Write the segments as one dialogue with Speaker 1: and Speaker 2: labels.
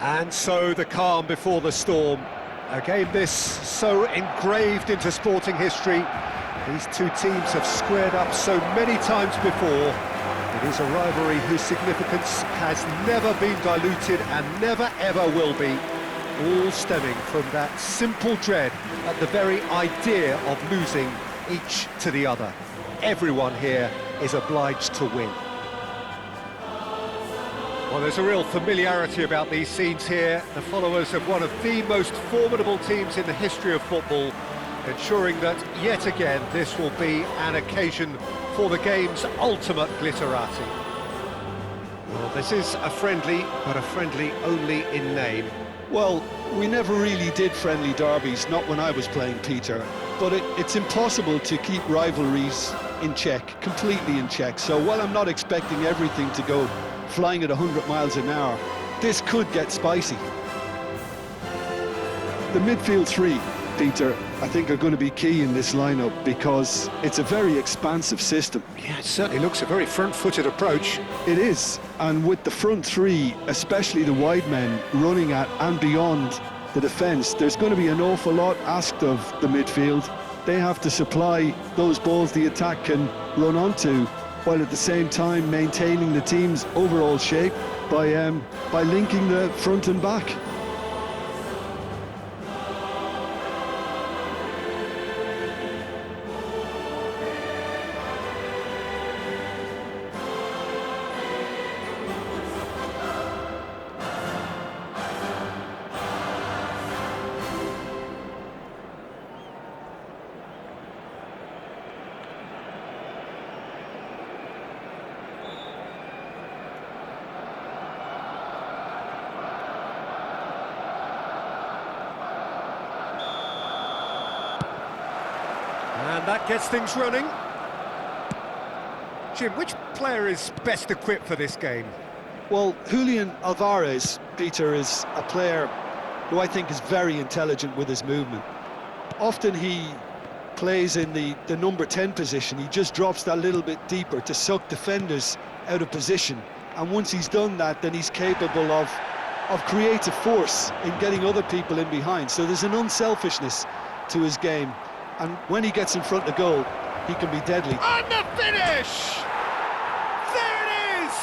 Speaker 1: And so the calm before the storm. A game this so engraved into sporting history. These two teams have squared up so many times before. It is a rivalry whose significance has never been diluted and never ever will be. All stemming from that simple dread at the very idea of losing each to the other. Everyone here is obliged to win. Well, there's a real familiarity about these scenes here. The followers of one of the most formidable teams in the history of football, ensuring that, yet again, this will be an occasion for the game's ultimate glitterati. Well, this is a friendly, but a friendly only in name.
Speaker 2: Well, we never really did friendly derbies, not when I was playing, Peter. But it's impossible to keep rivalries in check, completely in check. So while I'm not expecting everything to go flying at 100 miles an hour, this could get spicy. The midfield three, Peter, I think are going to be key in this lineup because it's a very expansive system.
Speaker 1: Yeah, it certainly looks a very front-footed approach.
Speaker 2: It is, and with the front three, especially the wide men running at and beyond the defence, there's going to be an awful lot asked of the midfield. They have to supply those balls the attack can run onto, while at the same time maintaining the team's overall shape by linking the front and back.
Speaker 1: And that gets things running. Jim, which player is best equipped for this game?
Speaker 2: Well, Julian Alvarez, Peter, is a player who I think is very intelligent with his movement. Often he plays in the number 10 position. He just drops that little bit deeper to suck defenders out of position. And once he's done that, then he's capable of creative force in getting other people in behind. So there's an unselfishness to his game. And when he gets in front of goal, he can be deadly.
Speaker 1: And the finish! There it is!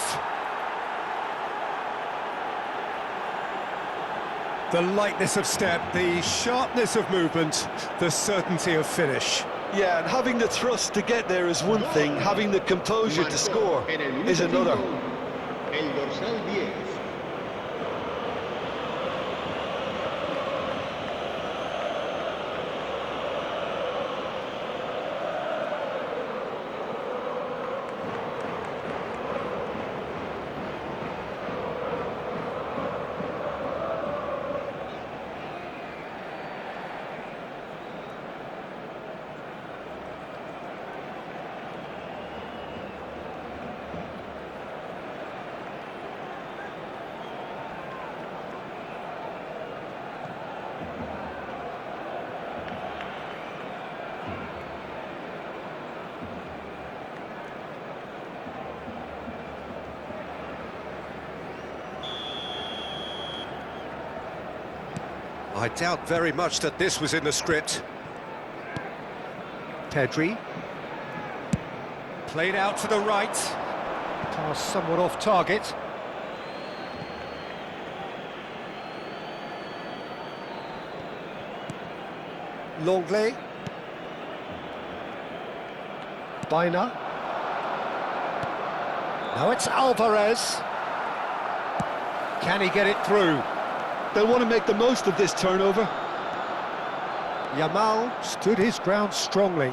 Speaker 1: The lightness of step, the sharpness of movement, the certainty of finish.
Speaker 2: Yeah, and having the thrust to get there is one thing, having the composure to score is another.
Speaker 3: El dorsal 10.
Speaker 1: I doubt very much that this was in the script. Pedri. Played out to the right. Pass somewhat off target. Longley. Baena. Now it's Alvarez. Can he get it through?
Speaker 2: They'll want to make the most of this turnover.
Speaker 1: Yamal stood his ground strongly.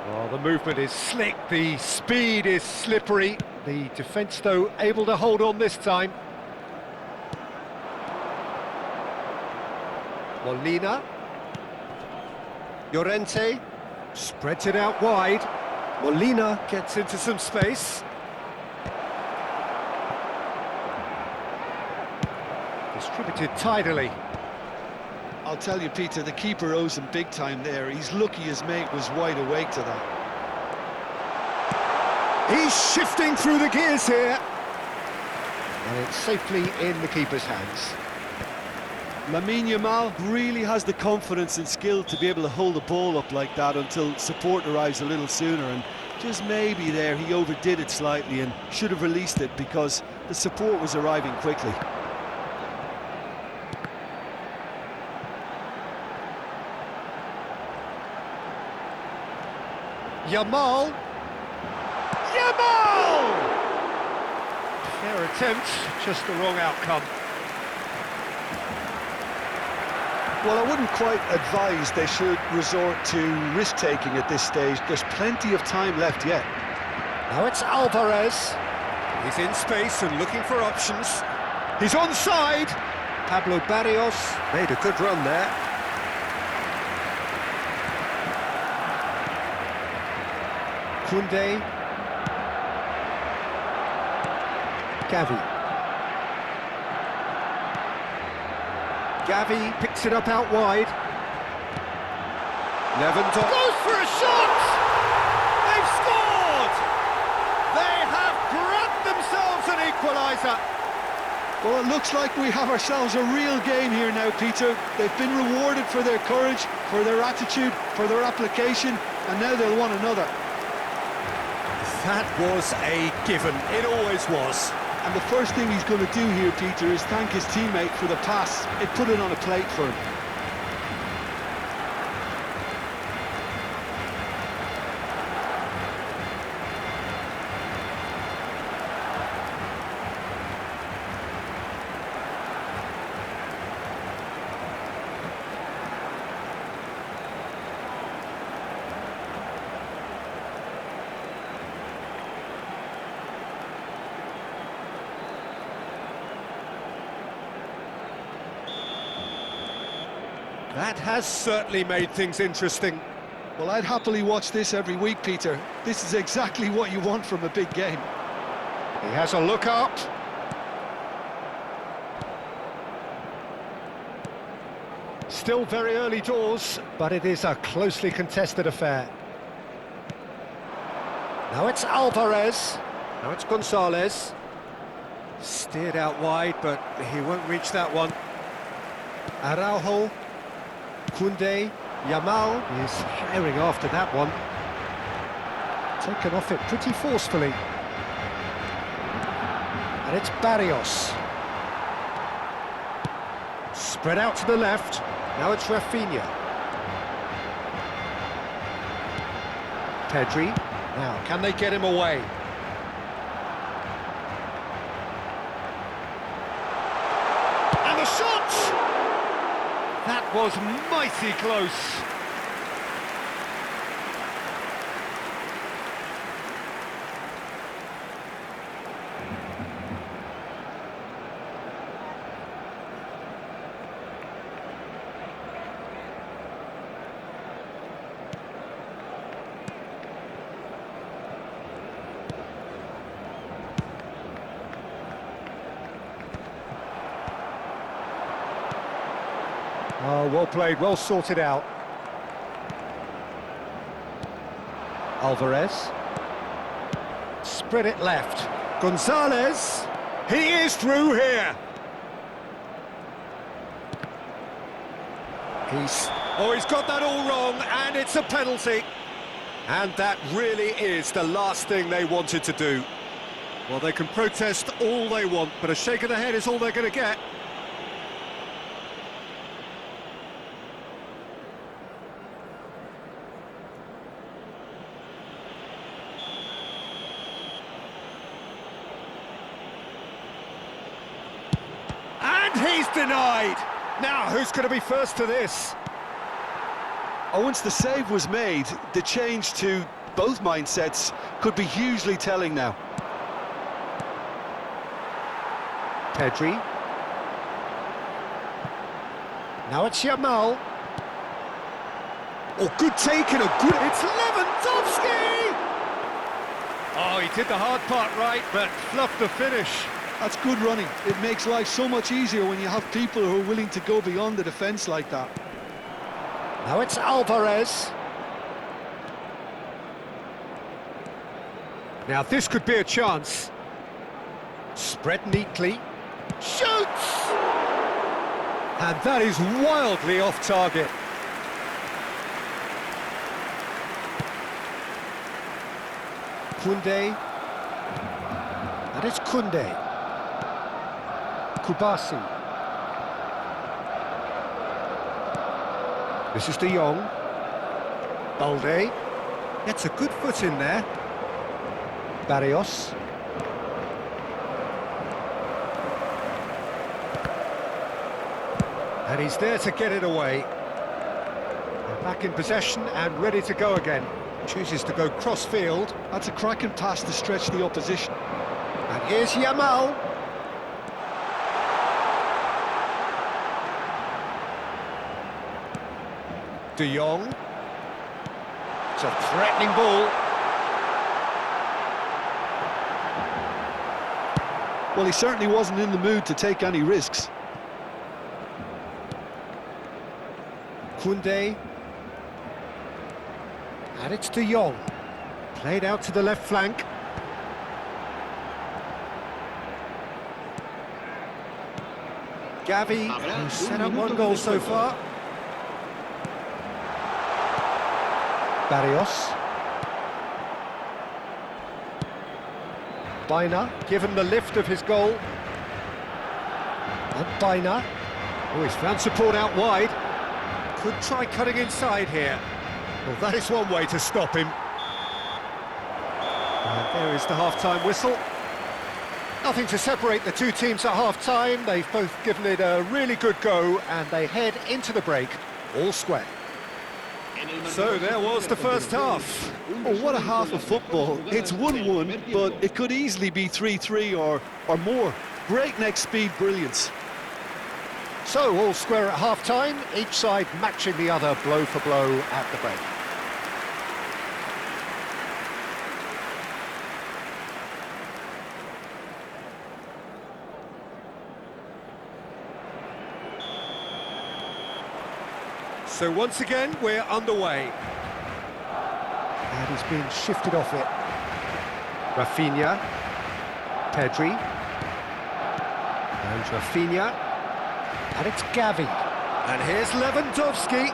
Speaker 1: Well, the movement is slick, the speed is slippery. The defence, though, able to hold on this time. Molina. Llorente spreads it out wide. Molina gets into some space. Distributed tidily.
Speaker 2: I'll tell you, Peter, the keeper owes him big time there. He's lucky his mate was wide awake to that.
Speaker 1: He's shifting through the gears here. And it's safely in the keeper's hands.
Speaker 2: Lamine Yamal really has the confidence and skill to be able to hold the ball up like that until support arrives a little sooner, and just maybe there he overdid it slightly and should have released it because the support was arriving quickly.
Speaker 1: Yamal! Yamal! Fair attempt, just the wrong outcome.
Speaker 2: Well, I wouldn't quite advise they should resort to risk-taking at this stage. There's plenty of time left yet.
Speaker 1: Now it's Alvarez. He's in space and looking for options. He's onside. Pablo Barrios made a good run there. Koundé. Gavi. Gavi picks it up out wide. Lewandowski goes for a shot! They've scored! They have grabbed themselves an equaliser.
Speaker 2: Well, it looks like we have ourselves a real game here now, Peter. They've been rewarded for their courage, for their attitude, for their application, and now they'll want another.
Speaker 1: That was a given. It always was.
Speaker 2: And the first thing he's going to do here, Peter, is thank his teammate for the pass. It put it on a plate for him.
Speaker 1: That has certainly made things interesting.
Speaker 2: Well, I'd happily watch this every week, Peter. This is exactly what you want from a big game.
Speaker 1: He has a look up. Still very early doors, but it is a closely contested affair. Now it's Alvarez. Now it's Gonzalez. Steered out wide, but he won't reach that one. Araujo. Koundé. Yamal is firing after that one. Taken off it pretty forcefully. And it's Barrios. Spread out to the left. Now it's Rafinha. Pedri. Now, can they get him away? And the shot! That was mighty close. Oh, well played, well sorted out. Alvarez. Spread it left. Gonzalez. He is through here. He's got that all wrong, and it's a penalty. And that really is the last thing they wanted to do. Well, they can protest all they want, but a shake of the head is all they're going to get. He's denied. Now, who's going to be first to this?
Speaker 2: Oh, once the save was made, the change to both mindsets could be hugely telling now.
Speaker 1: Pedri. Now it's Yamal. Oh, good take and a good... It's Lewandowski! Oh, he did the hard part right, but fluffed the finish.
Speaker 2: That's good running. It makes life so much easier when you have people who are willing to go beyond the defence like that.
Speaker 1: Now it's Alvarez. Now this could be a chance. Spread neatly. Shoots! And that is wildly off target. Koundé. And it's Koundé. Kubasi. This is De Jong. Balde. Gets a good foot in there. Barrios. And he's there to get it away. They're back in possession and ready to go again. Chooses to go cross-field.
Speaker 2: That's a cracking pass to stretch the opposition.
Speaker 1: And here's Yamal. De Jong. It's a threatening ball.
Speaker 2: Well, he certainly wasn't in the mood to take any risks.
Speaker 1: Koundé. And it's De Jong. Played out to the left flank. Gavi, who's set up one goal so far. Barrios. Baina, given the lift of his goal. And Baina. Oh, he's found support out wide. Could try cutting inside here. Well, that is one way to stop him. And there is the half-time whistle. Nothing to separate the two teams at half-time. They've both given it a really good go, and they head into the break all square. So there was the first half.
Speaker 2: Oh, what a half of football. It's 1-1, but it could easily be 3-3 or more. Breakneck speed brilliance.
Speaker 1: So all square at half-time, each side matching the other blow for blow at the break. So once again, we're underway. And he's been shifted off it. Rafinha. Pedri. And Rafinha. And it's Gavi. And here's Lewandowski.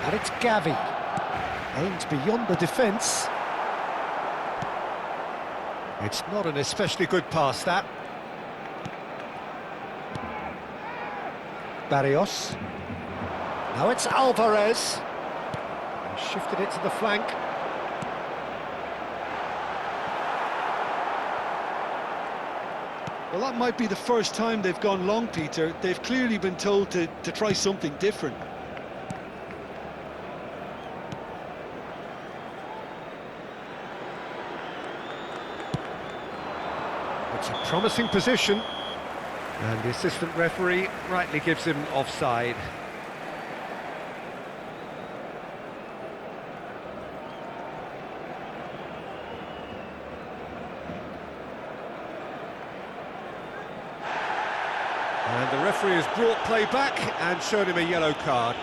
Speaker 1: And it's Gavi. Aims beyond the defence. It's not an especially good pass, that. Barrios. Now it's Alvarez. He shifted it to the flank.
Speaker 2: Well, that might be the first time they've gone long, Peter. They've clearly been told to try something different.
Speaker 1: It's a promising position. And the assistant referee rightly gives him offside. And the referee has brought play back and shown him a yellow card.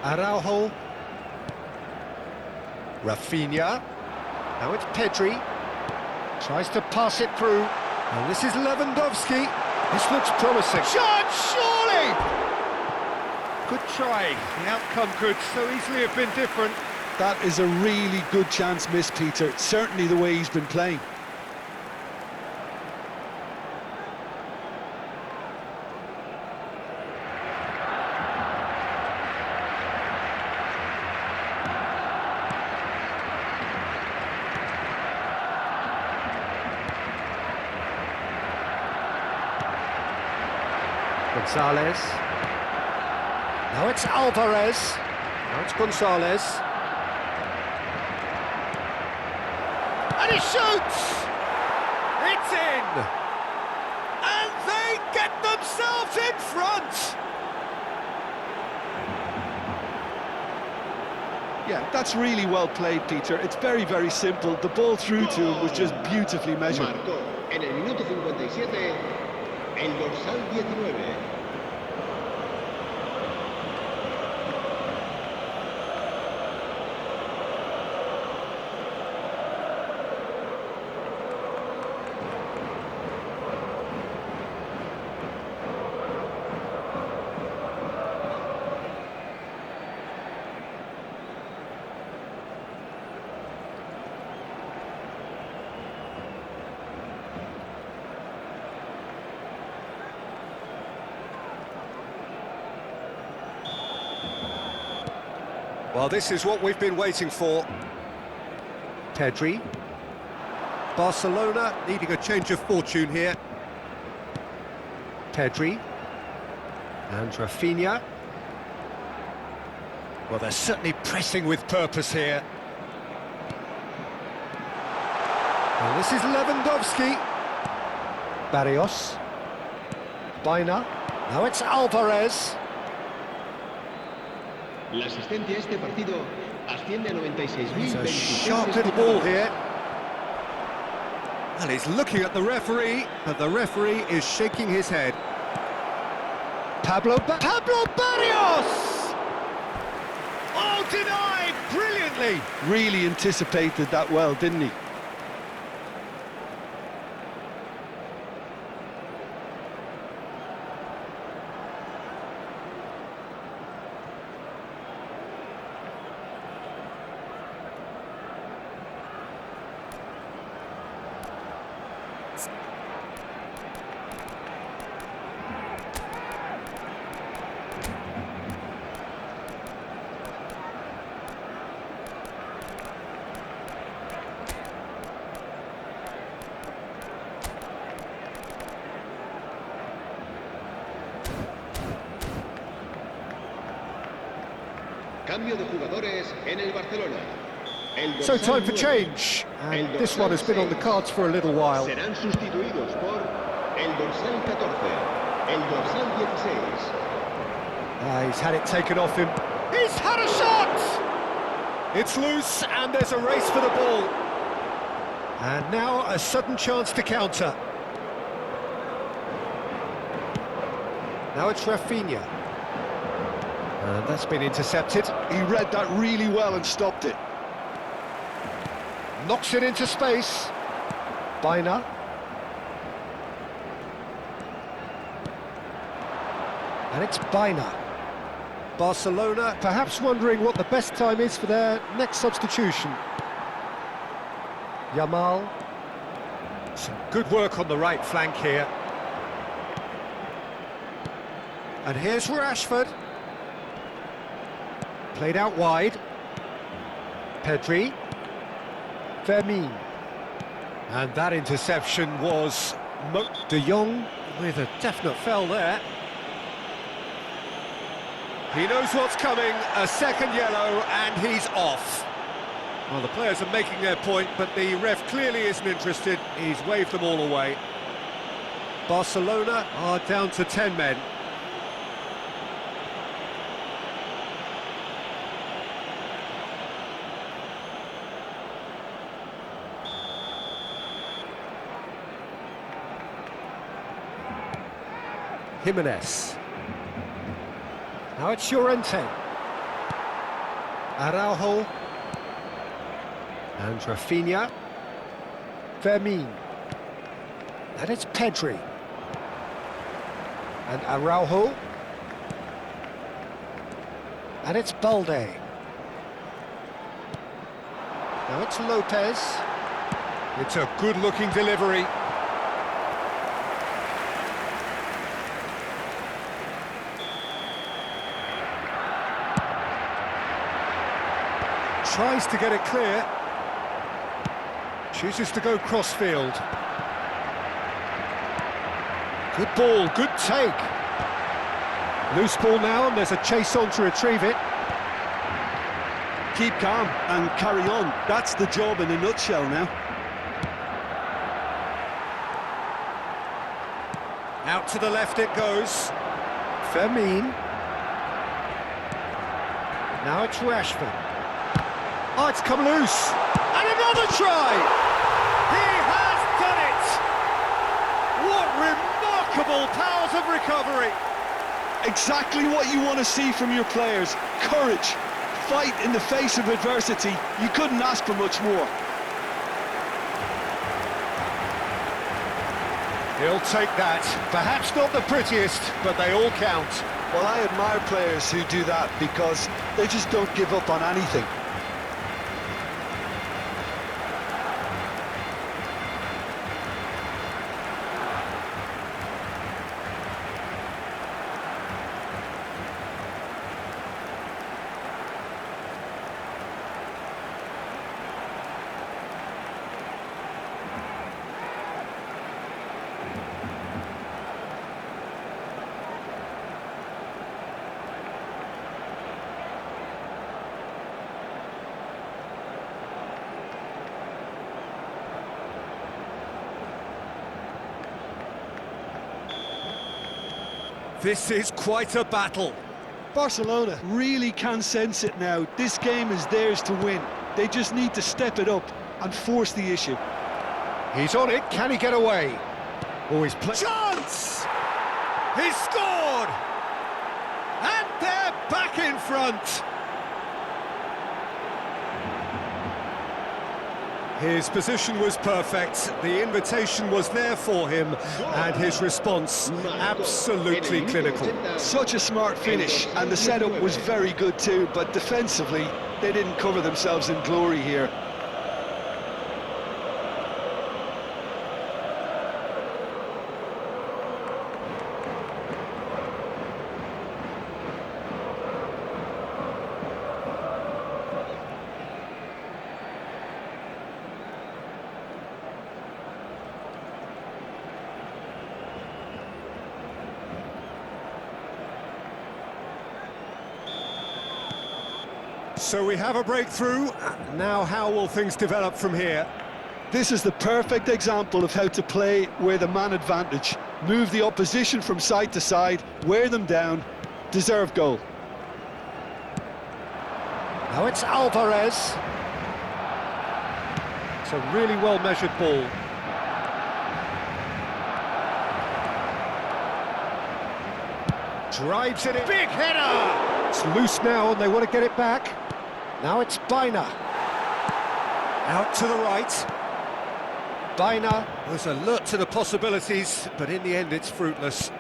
Speaker 1: Araujo. Rafinha. Now it's Pedri. Tries to pass it through. And this is Lewandowski. This looks promising. Shot, surely! Good try. The outcome could so easily have been different.
Speaker 2: That is a really good chance missed, Peter. Certainly the way he's been playing.
Speaker 1: Gonzalez. Now it's Alvarez. Now it's Gonzalez. And he shoots! It's in! And they get themselves in front!
Speaker 2: Yeah, that's really well played, Peter. It's very, very simple. The ball through to him was just beautifully measured.
Speaker 3: Marcó en el minuto 57 el dorsal 19.
Speaker 1: Well, this is what we've been waiting for. Pedri. Barcelona needing a change of fortune here. Pedri. And Rafinha. Well, they're certainly pressing with purpose here. And this is Lewandowski. Barrios. Baina. Now it's Alvarez.
Speaker 3: La asistencia a este partido asciende a 96.000.
Speaker 1: It's a sharp little ball here. And he's looking at the referee, but the referee is shaking his head. Pablo Barrios! Oh, denied brilliantly!
Speaker 2: Really anticipated that well, didn't he?
Speaker 3: Cambio de jugadores en el Barcelona.
Speaker 1: So time for change, and this one has been on the cards for a little while.
Speaker 3: Serán sustituidos por el dorsal 14, el dorsal 16.
Speaker 1: He's had it taken off him. He's had a shot! It's loose, and there's a race for the ball. And now a sudden chance to counter. Now it's Rafinha. And that's been intercepted.
Speaker 2: He read that really well and stopped it.
Speaker 1: Knocks it into space. Baina. And it's Baina. Barcelona perhaps wondering what the best time is for their next substitution. Yamal. Some good work on the right flank here. And here's Rashford. Played out wide. Pedri. Fermin. And that interception was De Jong with a definite foul there. He knows what's coming, a second yellow, and he's off. Well, the players are making their point, but the ref clearly isn't interested. He's waved them all away. Barcelona are down to 10 men. Jimenez. Now it's Llorente. Araujo. And Rafinha. Fermin. And it's Pedri. And Araujo. And it's Balde. Now it's Lopez. It's a good-looking delivery. Tries to get it clear. Chooses to go crossfield. Good ball, good take. Loose ball now, and there's a chase on to retrieve it.
Speaker 2: Keep calm and carry on. That's the job in a nutshell now.
Speaker 1: Out to the left it goes. Fermin. Now it's Rashford. Oh, it's come loose. And another try! He has done it! What remarkable powers of recovery!
Speaker 2: Exactly what you want to see from your players. Courage. Fight in the face of adversity. You couldn't ask for much more.
Speaker 1: He'll take that. Perhaps not the prettiest, but they all count.
Speaker 2: Well, I admire players who do that because they just don't give up on anything.
Speaker 1: This is quite a battle.
Speaker 2: Barcelona really can sense it now. This game is theirs to win. They just need to step it up and force the issue.
Speaker 1: He's on it, can he get away? Oh, he's playing. Chance! He's scored! And they're back in front! His position was perfect, the invitation was there for him, and his response absolutely clinical.
Speaker 2: Such a smart finish, and the setup was very good too, but defensively, they didn't cover themselves in glory here.
Speaker 1: So we have a breakthrough. Now how will things develop from here?
Speaker 2: This is the perfect example of how to play with a man advantage. Move the opposition from side to side, wear them down, deserve goal.
Speaker 1: Now it's Alvarez. It's a really well-measured ball. Drives it in. Big header! It's loose now and they want to get it back. Now it's Baina. Out to the right. Baina was alert to the possibilities, but in the end it's fruitless.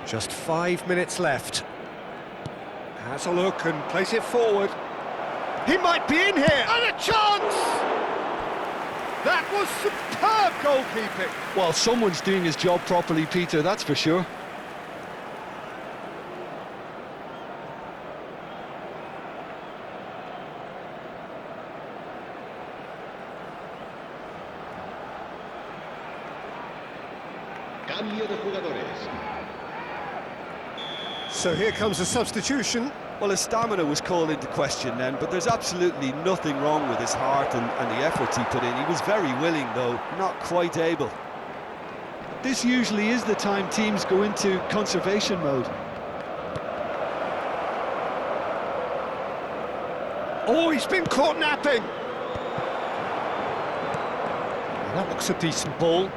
Speaker 1: Just 5 minutes left. Has a look and plays it forward. He might be in here, and a chance! That was superb goalkeeping.
Speaker 2: Well, someone's doing his job properly, Peter, that's for sure.
Speaker 3: Cambio de jugadores.
Speaker 1: So here comes a substitution.
Speaker 2: Well, his stamina was called into question then, but there's absolutely nothing wrong with his heart and the efforts he put in. He was very willing, though, not quite able. This usually is the time teams go into conservation mode.
Speaker 1: Oh, he's been caught napping. That looks a decent ball.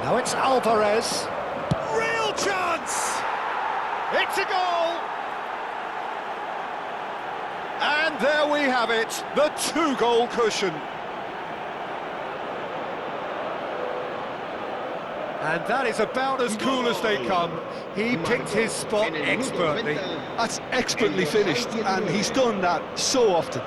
Speaker 1: Now it's Alvarez. Real chance! It's a goal! And there we have it, the 2-goal cushion. And that is about as cool as they come. He picked his spot expertly.
Speaker 2: That's expertly finished, and he's done that so often.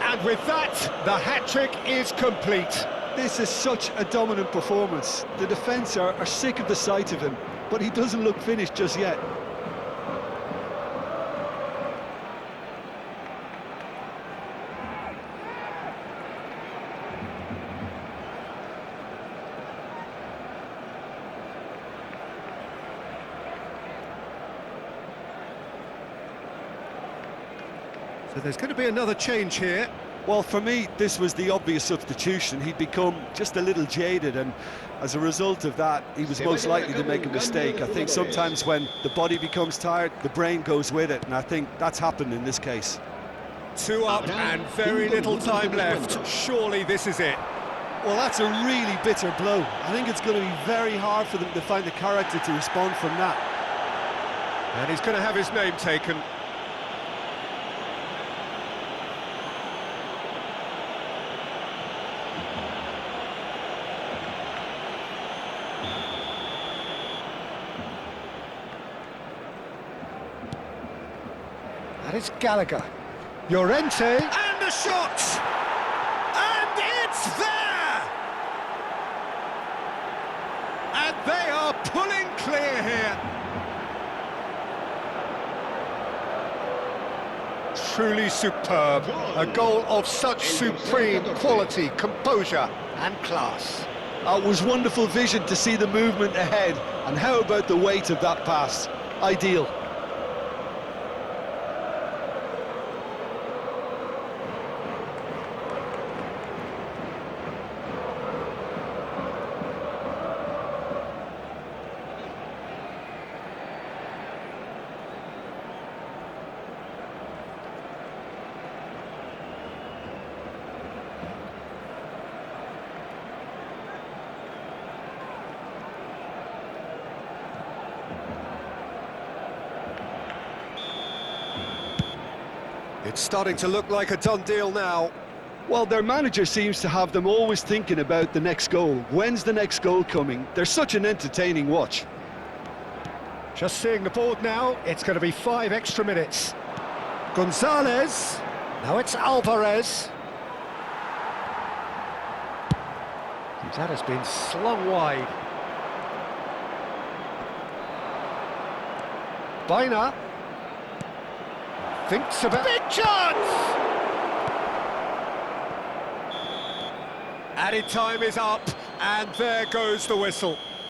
Speaker 1: And with that, the hat-trick is complete.
Speaker 2: This is such a dominant performance. The defence are sick of the sight of him, but he doesn't look finished just yet.
Speaker 1: So there's going to be another change here.
Speaker 2: Well, for me, this was the obvious substitution. He'd become just a little jaded, and as a result of that, he was most likely to make a mistake. I think sometimes when the body becomes tired, the brain goes with it, and I think that's happened in this case.
Speaker 1: 2 up and very little time left. Surely this is it.
Speaker 2: Well, that's a really bitter blow. I think it's going to be very hard for them to find the character to respond from that.
Speaker 1: And he's going to have his name taken. That is Gallagher. Llorente. And the shot! And it's there! And they are pulling clear here. Truly superb. A goal of such supreme quality, composure and class.
Speaker 2: It was wonderful vision to see the movement ahead, and how about the weight of that pass? Ideal.
Speaker 1: It's starting to look like a done deal now.
Speaker 2: Well, their manager seems to have them always thinking about the next goal. When's the next goal coming? They're such an entertaining watch.
Speaker 1: Just seeing the board now, it's going to be 5 extra minutes. Gonzalez, now it's Alvarez. That has been slung wide. Baina thinks about... Big chance! Added time is up, and there goes the whistle.